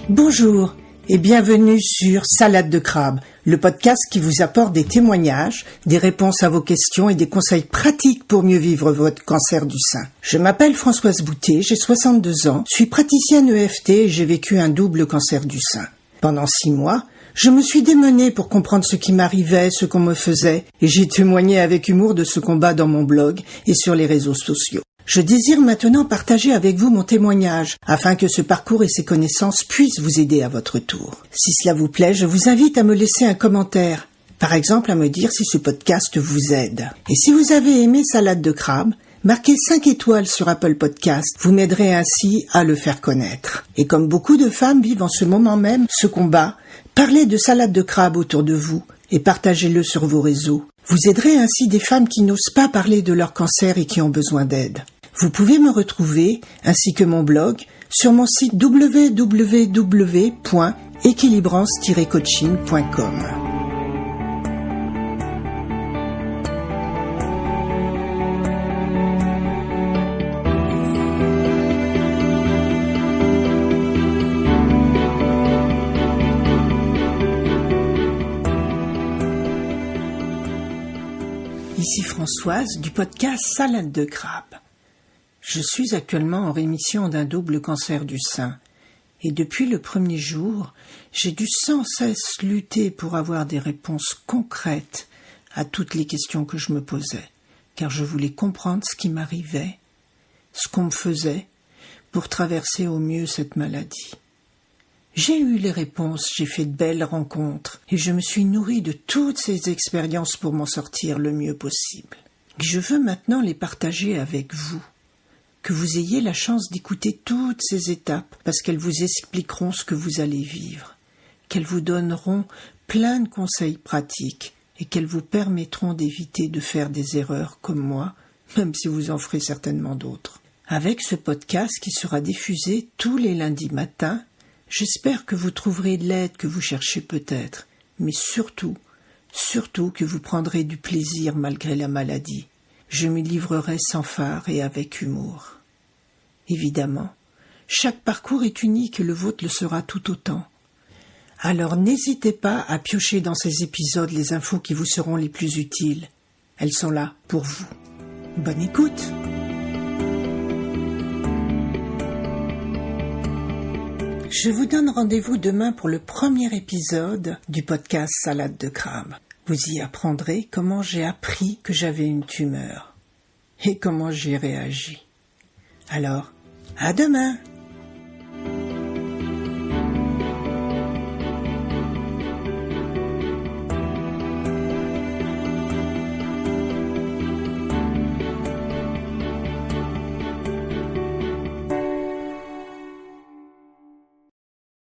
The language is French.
Bonjour et bienvenue sur Salade de crabe, le podcast qui vous apporte des témoignages, des réponses à vos questions et des conseils pratiques pour mieux vivre votre cancer du sein. Je m'appelle Françoise Boutet, j'ai 62 ans, suis praticienne EFT et j'ai vécu un double cancer du sein. Pendant 6 mois, je me suis démenée pour comprendre ce qui m'arrivait, ce qu'on me faisait, et j'ai témoigné avec humour de ce combat dans mon blog et sur les réseaux sociaux. Je désire maintenant partager avec vous mon témoignage, afin que ce parcours et ces connaissances puissent vous aider à votre tour. Si cela vous plaît, je vous invite à me laisser un commentaire, par exemple à me dire si ce podcast vous aide. Et si vous avez aimé Salade de crabe, marquez 5 étoiles sur Apple Podcast, vous m'aiderez ainsi à le faire connaître. Et comme beaucoup de femmes vivent en ce moment même ce combat, parlez de Salade de crabe autour de vous et partagez-le sur vos réseaux. Vous aiderez ainsi des femmes qui n'osent pas parler de leur cancer et qui ont besoin d'aide. Vous pouvez me retrouver, ainsi que mon blog, sur mon site www.équilibrance-coaching.com. Ici Françoise du podcast Salade de crabe. Je suis actuellement en rémission d'un double cancer du sein et depuis le premier jour, j'ai dû sans cesse lutter pour avoir des réponses concrètes à toutes les questions que je me posais, car je voulais comprendre ce qui m'arrivait, ce qu'on me faisait, pour traverser au mieux cette maladie. J'ai eu les réponses, j'ai fait de belles rencontres et je me suis nourrie de toutes ces expériences pour m'en sortir le mieux possible. Je veux maintenant les partager avec vous. Que vous ayez la chance d'écouter toutes ces étapes parce qu'elles vous expliqueront ce que vous allez vivre, qu'elles vous donneront plein de conseils pratiques et qu'elles vous permettront d'éviter de faire des erreurs comme moi, même si vous en ferez certainement d'autres. Avec ce podcast qui sera diffusé tous les lundis matins, j'espère que vous trouverez l'aide que vous cherchez peut-être, mais surtout que vous prendrez du plaisir malgré la maladie. Je m'y livrerai sans phare et avec humour. Évidemment, chaque parcours est unique et le vôtre le sera tout autant. Alors n'hésitez pas à piocher dans ces épisodes les infos qui vous seront les plus utiles. Elles sont là pour vous. Bonne écoute! Je vous donne rendez-vous demain pour le premier épisode du podcast Salade de crabe. Vous y apprendrez comment j'ai appris que j'avais une tumeur et comment j'y ai réagi. Alors, à demain!